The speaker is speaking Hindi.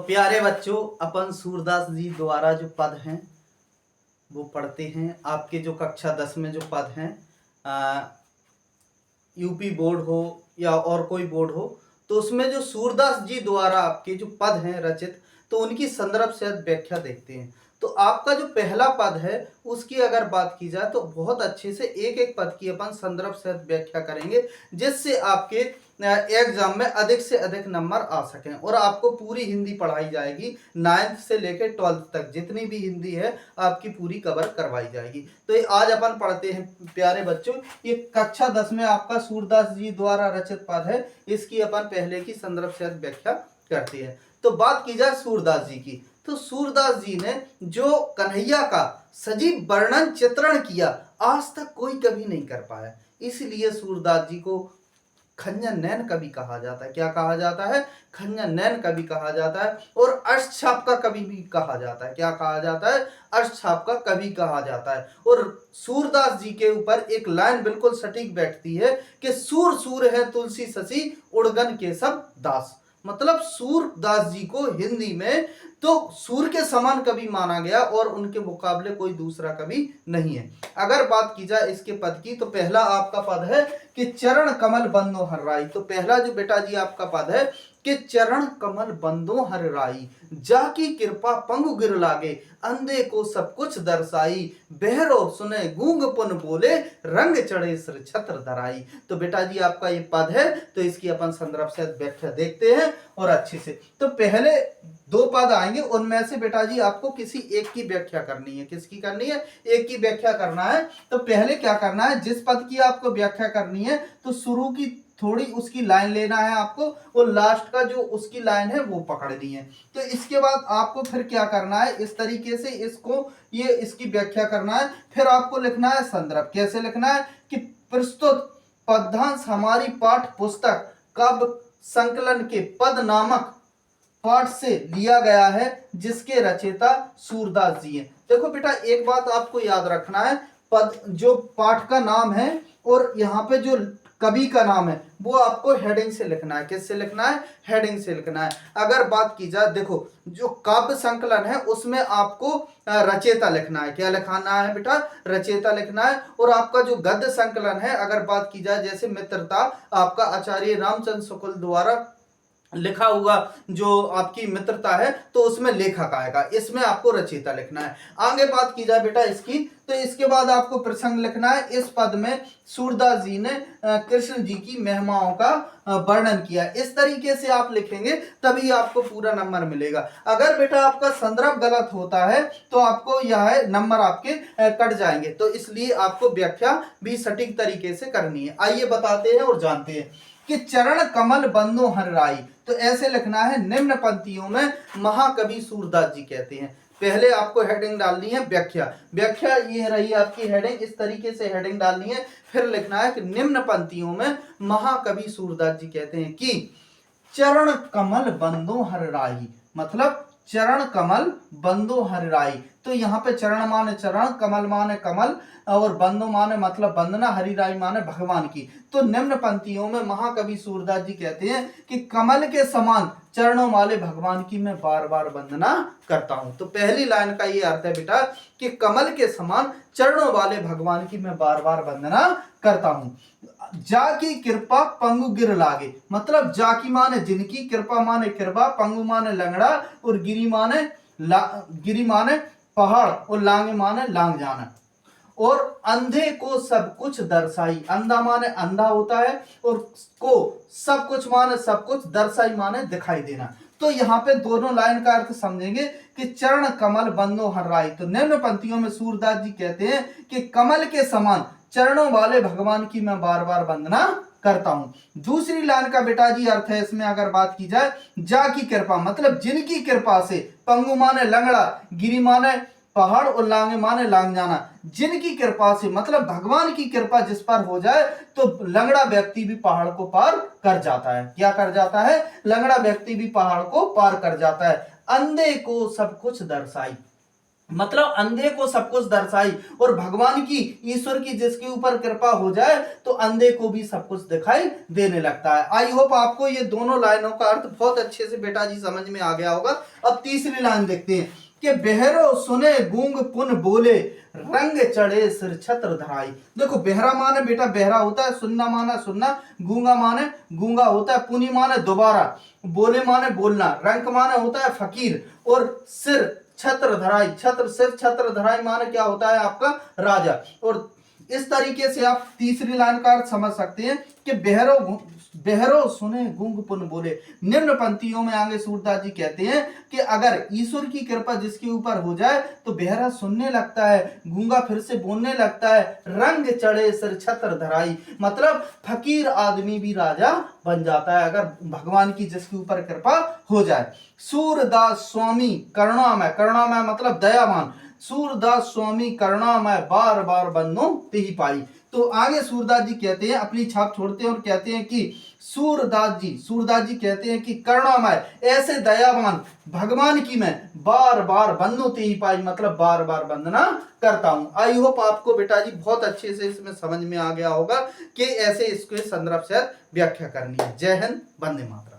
प्यारे बच्चों, अपन सूरदास जी द्वारा जो पद हैं वो पढ़ते हैं। आपके जो कक्षा 10 में जो पद हैं, यूपी बोर्ड हो या और कोई बोर्ड हो, तो उसमें जो सूरदास जी द्वारा आपके जो पद हैं रचित, तो उनकी संदर्भ से व्याख्या देखते हैं। तो आपका जो पहला पद है उसकी अगर बात की जाए तो बहुत अच्छे से एक एक पद की अपन संदर्भ से व्याख्या करेंगे, जिससे आपके एग्जाम में अधिक से अधिक नंबर आ सकें। और आपको पूरी हिंदी पढ़ाई जाएगी, 9th से लेकर 12th तक जितनी भी हिंदी है आपकी पूरी कवर करवाई जाएगी। तो ये आज अपन पढ़ते हैं प्यारे बच्चों, ये कक्षा 10 में आपका सूरदास जी द्वारा रचित पद है, इसकी अपन पहले की संदर्भ से व्याख्या करते हैं। तो बात की जाए सूरदास जी की, तो सूरदास जी ने जो कन्हैया का सजीव वर्णन चित्रण किया आज तक कोई कभी नहीं कर पाया, इसलिए सूरदास जी को खंजन नैन कवि कहा जाता है। क्या कहा जाता है? खंजन नैन कवि कहा जाता है। और अष्टछाप का कवि भी कहा जाता है। क्या कहा जाता है? अष्टछाप का कवि कहा जाता है। और सूरदास जी के ऊपर एक लाइन बिल्कुल सटीक बैठती है कि सूर सूर है तुलसी शशि उड़गन के सब दास। मतलब सूरदास जी को हिंदी में तो सूर के समान कवि माना गया और उनके मुकाबले कोई दूसरा कवि नहीं है। अगर बात की जाए इसके पद की, तो पहला आपका पद है कि चरण कमल बंदो हर राई। तो पहला जो बेटा जी आपका पद है कि चरण कमल बंदो हर राई, जाकी कृपा पंगु गिर लागे, अंधे को सब कुछ दर्शाई, बहरो सुने गूंग पुन बोले, रंग चढ़े सिर छत्र धराई। तो बेटा जी आपका ये पद है, तो इसकी अपन संदर्भ से व्याख्या देखते हैं और अच्छे से। तो पहले दो पद आएंगे, उनमें से बेटा जी आपको किसी एक की व्याख्या करनी है। किसकी करनी है? एक की व्याख्या करना है। तो पहले क्या करना है, जिस पद की आपको व्याख्या करनी है तो शुरू की थोड़ी उसकी लाइन लेना है आपको, और लास्ट का जो उसकी लाइन है वो पकड़नी है। तो इसके बाद आपको फिर क्या करना है, इस तरीके से इसको ये इसकी व्याख्या करना है। फिर आपको लिखना है संदर्भ। कैसे लिखना है कि प्रस्तुत पद्यांश हमारी पाठ पुस्तक काव्य संकलन के पद नामक पाठ से लिया गया है, जिसके रचयिता सूरदास जी हैं। देखो बेटा, एक बात आपको याद रखना है, पद जो पाठ का नाम है और यहाँ पे जो कवि का नाम है वो आपको हेडिंग से लिखना है। किससे लिखना है? हेडिंग से लिखना है। अगर बात की जाए, देखो जो काव्य संकलन है उसमें आपको रचयिता लिखना है। क्या लिखाना है बेटा? रचयिता लिखना है। और आपका जो गद्य संकलन है, अगर बात की जाए जैसे मित्रता, आपका आचार्य रामचंद्र शुक्ल द्वारा लिखा हुआ जो आपकी मित्रता है, तो उसमें लेखक आएगा, इसमें आपको रचयिता लिखना है। आगे बात की जाए बेटा इसकी, तो इसके बाद आपको प्रसंग लिखना है। इस पद में सूरदास जी ने कृष्ण जी की महिमाओं का वर्णन किया। इस तरीके से आप लिखेंगे तभी आपको पूरा नंबर मिलेगा। अगर बेटा आपका संदर्भ गलत होता है तो आपको यह नंबर आपके कट जाएंगे। तो इसलिए आपको व्याख्या भी सटीक तरीके से करनी है। आइए बताते हैं और जानते हैं कि चरण कमल बंदो हर राई। तो ऐसे लिखना है, निम्न पंक्तियों में महाकवि सूरदास जी कहते हैं। पहले आपको हेडिंग डालनी है व्याख्या। व्याख्या ये रही आपकी हेडिंग, इस तरीके से हेडिंग डालनी है। फिर लिखना है कि निम्न पंक्तियों में महाकवि सूरदास जी कहते हैं कि चरण कमल बंदो हर राई, मतलब चरण कमल बंदो हर राई। तो यहाँ पे चरण माने चरण, कमल माने कमल, और बंदो माने मतलब वंदना, हरि राई माने भगवान की। तो निम्न पंक्तियों में महाकवि सूरदास जी कहते हैं कि कमल के समान चरणों वाले भगवान की मैं बार बार वंदना करता हूं। तो पहली लाइन का ये अर्थ है बेटा कि कमल के समान चरणों वाले भगवान की मैं बार बार वंदना करता हूं। जाकी कृपा पंगु गिर लागे, मतलब जाकी माने जिनकी, कृपा माने कृपा, पंगु माने लंगड़ा, और गिरी माने पहाड़, और लांग माने लांग जाना। और अंधे को सब कुछ दर्शाई, अंधा माने अंधा होता है, और को सब कुछ माने सब कुछ, दर्शाई माने दिखाई देना। तो यहाँ पे दोनों लाइन का अर्थ समझेंगे कि चरण कमल बंदो हर राई। तो निम्न पंक्तियों में सूरदास जी कहते हैं कि कमल के समान चरणों वाले भगवान की मैं बार बार वंदना करता हूं। दूसरी लाइन का बेटा जी अर्थ है इसमें, अगर बात की जाए, जा की कृपा, मतलब जिनकी कृपा से, पंगु माने लंगड़ा, गिरी माने पहाड़, और लांगे माने लांग जाना। जिनकी कृपा से मतलब भगवान की कृपा जिस पर हो जाए तो लंगड़ा व्यक्ति भी पहाड़ को पार कर जाता है। क्या कर जाता है? लंगड़ा व्यक्ति भी पहाड़ को पार कर जाता है। अंधे को सब कुछ दर्शाई, मतलब अंधे को सब कुछ दर्शाई, और भगवान की, ईश्वर की जिसके ऊपर कृपा हो जाए तो अंधे को भी सब कुछ दिखाई देने लगता है। आई होप आपको ये दोनों लाइनों का अर्थ बहुत अच्छे से बेटा जी समझ में आ गया होगा। अब तीसरी लाइन देखते हैं कि बहरो सुने गूंग पुन बोले, रंग चढ़े सिर छत्र धराई। देखो बहरा माने बेटा बहरा होता है, सुनना माना सुनना, गूंगा माने गूंगा होता है, पुनि माने दोबारा, बोले माने बोलना, रंग माने होता है फकीर, और सिर छत्र धराई, छत्र सिर छत्र धराई माने क्या होता है आपका राजा। और इस तरीके से आप तीसरी लाइन का अर्थ समझ सकते हैं कि बहरो बहरो सुने गूंग पुन बोले। निम्न पंक्तियों में आगे सूरदास जी कहते हैं कि अगर ईश्वर की कृपा जिसके ऊपर हो जाए तो बहरा सुनने लगता है, गूंगा फिर से बोलने लगता है, रंग चढ़े सिर छत्र धराई, मतलब फकीर आदमी भी राजा बन जाता है अगर भगवान की जिसके ऊपर कृपा हो जाए। सूरदास स्वामी करुणामय, करुणामय मतलब दयावान, सूरदास स्वामी करुणामय बार बार बंदो तेहि पाई। तो आगे सूरदास जी कहते हैं, अपनी छाप छोड़ते हैं और कहते हैं कि सूरदास जी कहते हैं कि करुणामय ऐसे दयावान भगवान की मैं बार बार बंदो तेहि पाई, मतलब बार बार वंदना करता हूं। आई होप आपको बेटा जी बहुत अच्छे से इसमें समझ में आ गया होगा कि ऐसे इसके संदर्भ से व्याख्या करनी है। जय हिंद, वंदे मातरम।